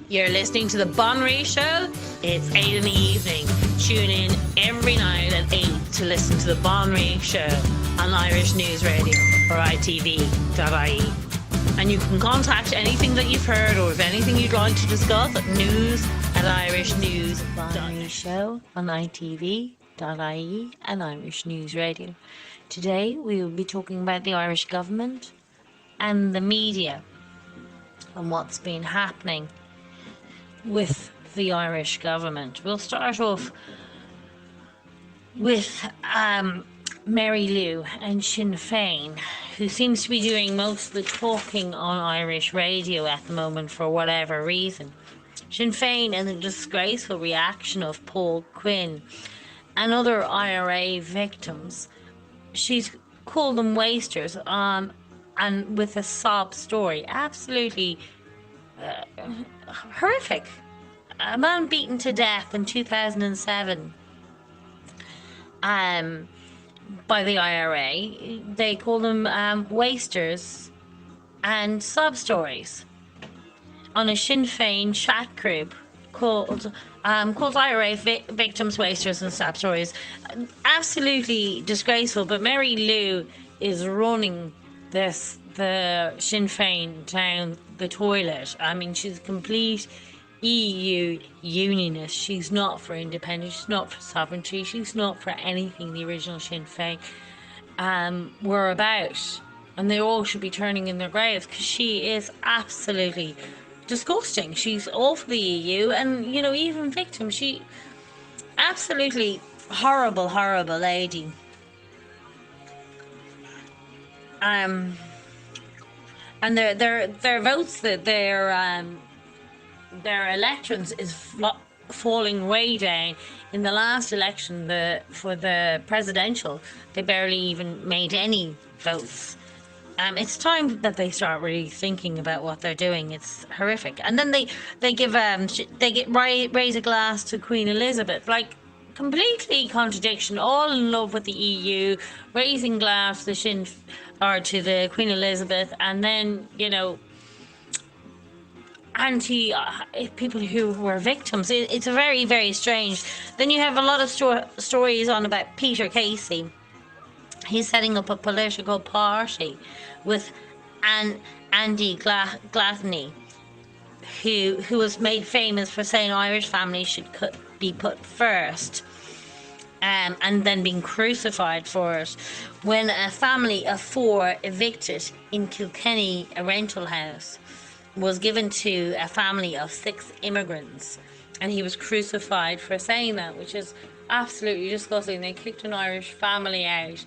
You're listening to the Bon Ray Show. It's 8 in the evening. Tune in every night at 8 to listen to the Bon Ray Show on Irish News Radio or ITV.ie. And you can contact anything that you've heard or if anything you'd like to discuss at news@irishnews.ie. Bon Ray Show on ITV.ie and Irish News Radio. Today we will be talking about the Irish government and the media and what's been happening with the Irish government. We'll start off with Mary Lou and Sinn Fein, who seems to be doing most of the talking on Irish radio at the moment for whatever reason. Sinn Fein and the disgraceful reaction of Paul Quinn and other IRA victims. She's called them wasters, and with a sob story. Absolutely horrific. A man beaten to death in 2007 by the IRA. They call them wasters and sob stories on a Sinn Fein chat group called IRA Victims, Wasters and Sob Stories. Absolutely disgraceful, but Mary Lou is running the Sinn Fein down the toilet. I mean, she's a complete EU Unionist. She's not for independence, she's not for sovereignty, she's not for anything the original Sinn Fein were about. And they all should be turning in their graves because she is absolutely disgusting. She's all for the EU and, you know, even victims. She absolutely horrible lady. And their votes, that their elections is falling way down. In the last election, for the presidential, they barely even made any votes. It's time that they start really thinking about what they're doing. It's horrific. And then they raise a glass to Queen Elizabeth, like completely contradiction. All in love with the EU, raising glass to to the Queen Elizabeth, and then, you know, anti people who were victims. It's a very, very strange. Then you have a lot of stories on about Peter Casey. He's setting up a political party with Andy Glasney, who was made famous for saying Irish families should be put first, and then being crucified for it. When a family of 4 evicted in Kilkenny, a rental house, was given to a family of 6 immigrants, and he was crucified for saying that, which is absolutely disgusting. They kicked an Irish family out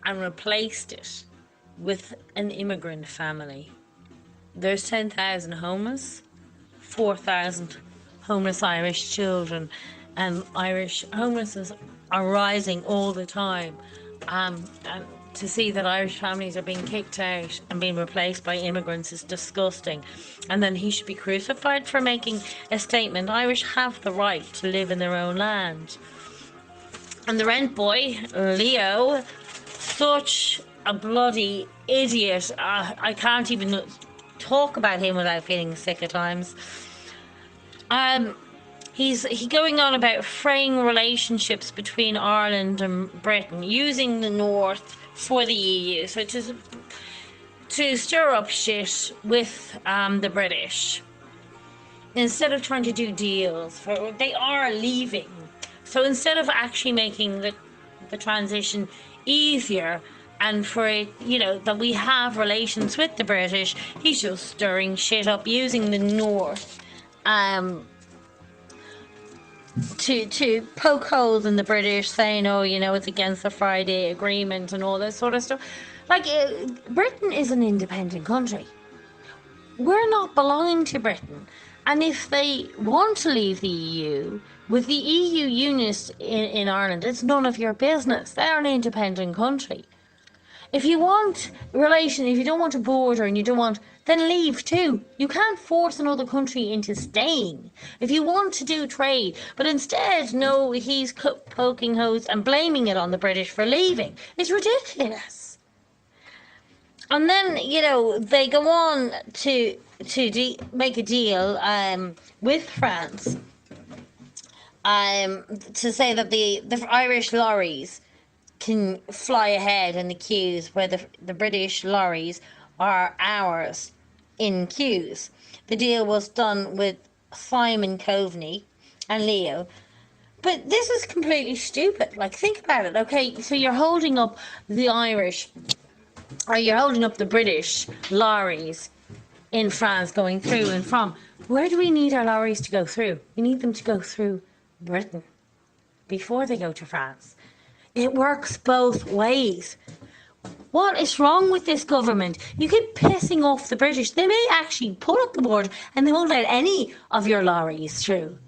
and replaced it with an immigrant family. There's 10,000 homeless, 4,000 homeless Irish children, and Irish homelessness are rising all the time. And to see that Irish families are being kicked out and being replaced by immigrants is disgusting. And then he should be crucified for making a statement. Irish have the right to live in their own land. And the rent boy, Leo, such a bloody idiot. I can't even talk about him without feeling sick at times. He's going on about fraying relationships between Ireland and Britain, using the North for the EU, so to stir up shit with the British. Instead of trying to do deals, they are leaving. So instead of actually making the transition easier, and for it, you know, that we have relations with the British, he's just stirring shit up, using the North to poke holes in the British, saying, oh, you know, it's against the Friday Agreement and all this sort of stuff. Like, Britain is an independent country. We're not belonging to Britain. And if they want to leave the EU, with the EU Unionists in Ireland, it's none of your business. They're an independent country. If you want relation, if you don't want a border and you don't want, then leave too. You can't force another country into staying. If you want to do trade, but instead, no, he's poking holes and blaming it on the British for leaving. It's ridiculous. And then, they go on to make a deal with France to say that the Irish lorries can fly ahead in the queues where the British lorries are hours in queues. The deal was done with Simon Coveney and Leo. But this is completely stupid. Like, think about it. Okay, so you're holding up the Irish, or you're holding up the British lorries in France going through and from. Where do we need our lorries to go through? We need them to go through Britain before they go to France. It works both ways. What is wrong with this government? You keep pissing off the British. They may actually pull up the border and they won't let any of your lorries through.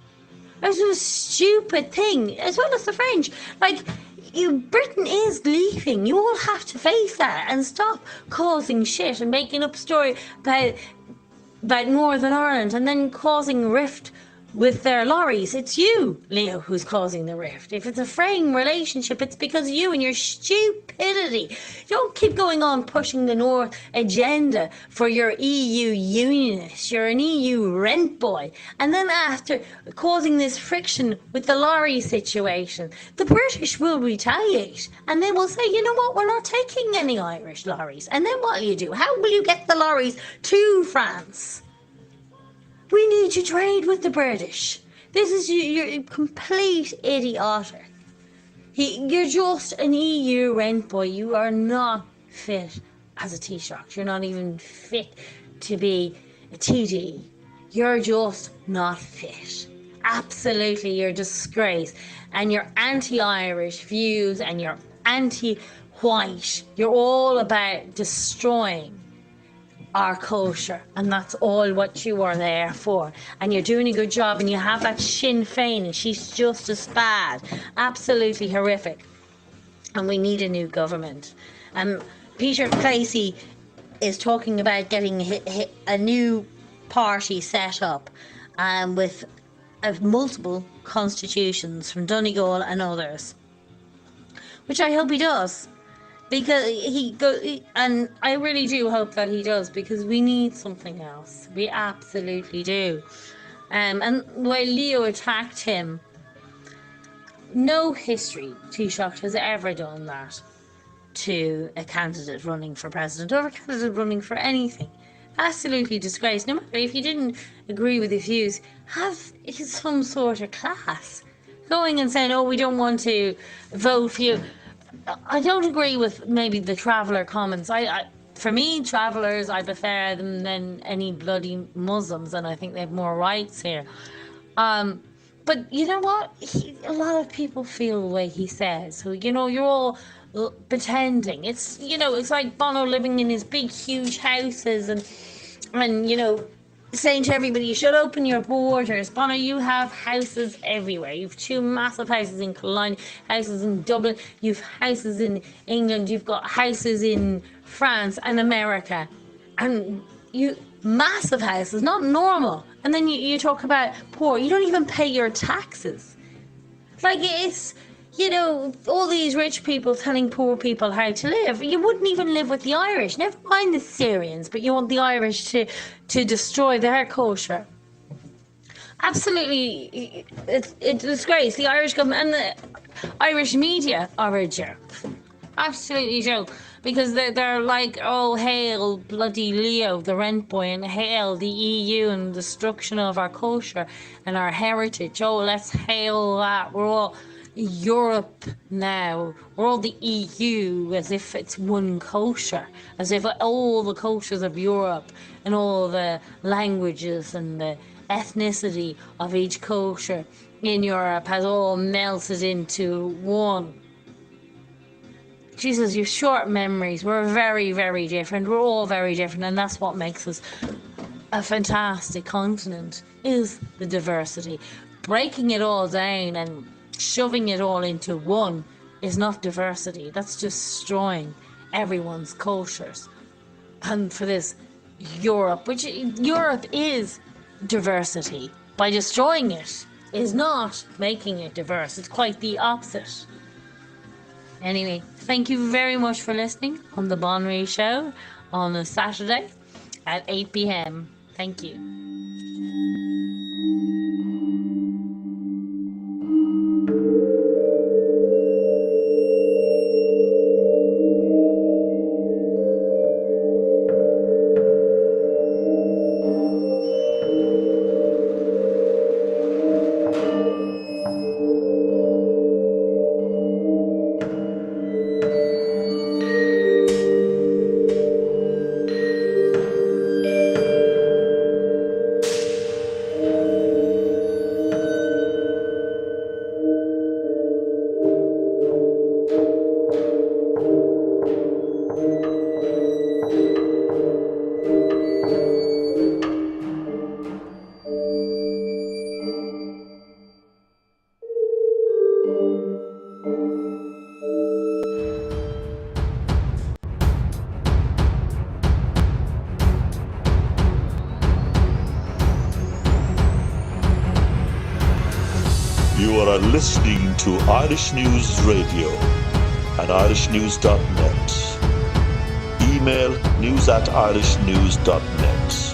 It's a stupid thing, as well as the French. Like, Britain is leaving. You all have to face that and stop causing shit and making up story about Northern Ireland and then causing rift with their lorries. It's you, Leo, who's causing the rift. If it's a fraying relationship, it's because of you and your stupidity. Don't keep going on pushing the North agenda for your EU Unionists. You're an EU rent boy. And then after causing this friction with the lorry situation, the British will retaliate. And they will say, you know what, we're not taking any Irish lorries. And then what will you do? How will you get the lorries to France? We need to trade with the British. This is you're complete idiotic. You're just an EU rent boy. You are not fit as a Taoiseach. You're not even fit to be a TD. You're just not fit. Absolutely, you're a disgrace. And your anti-Irish views and your anti-white. You're all about destroying our kosher, and that's all what you are there for. And you're doing a good job, and you have that Sinn Fein, and she's just as bad. Absolutely horrific. And we need a new government. Peter Placey is talking about getting a new party set up with multiple constitutions from Donegal and others, which I hope he does. Because and I really do hope that he does, because we need something else. We absolutely do. And the way Leo attacked him, no history Taoiseach has ever done that to a candidate running for president or a candidate running for anything. Absolutely disgraced. No matter if you didn't agree with his views, have some sort of class. Going and saying, oh, we don't want to vote for you. I don't agree with maybe the traveller comments. For me, travellers, I prefer them than any bloody Muslims, and I think they have more rights here. But you know what? A lot of people feel the way he says. So, you're all pretending. It's like Bono living in his big, huge houses and saying to everybody, you should open your borders. Bono, you have houses everywhere. You have 2 massive houses in Cologne, houses in Dublin, you've houses in England, you've got houses in France and America. And massive houses, not normal. And then you talk about poor. You don't even pay your taxes. Like, it's, all these rich people telling poor people how to live. You wouldn't even live with the Irish. Never mind the Syrians, but you want the Irish to destroy their kosher. Absolutely, it's a disgrace. The Irish government and the Irish media are a joke. Absolutely joke. Because they're like, oh, hail bloody Leo, the rent boy, and hail the EU and destruction of our kosher and our heritage. Oh, let's hail that. We're all Europe now. We're all the EU, as if it's one kosher, as if all the koshers of Europe and all the languages and the ethnicity of each kosher in Europe has all melted into one. Jesus, you've short memories. We're very, very different. We're all very different, and that's what makes us a fantastic continent, is the diversity. Breaking it all down and shoving it all into one is not diversity. That's destroying everyone's cultures. And for this Europe, which Europe is diversity, by destroying it is not making it diverse. It's quite the opposite. Anyway, thank you very much for listening on the Bonry Show. on a Saturday at 8 p.m. Thank you. You are listening to Irish News Radio at irishnews.net. Email news@irishnews.net.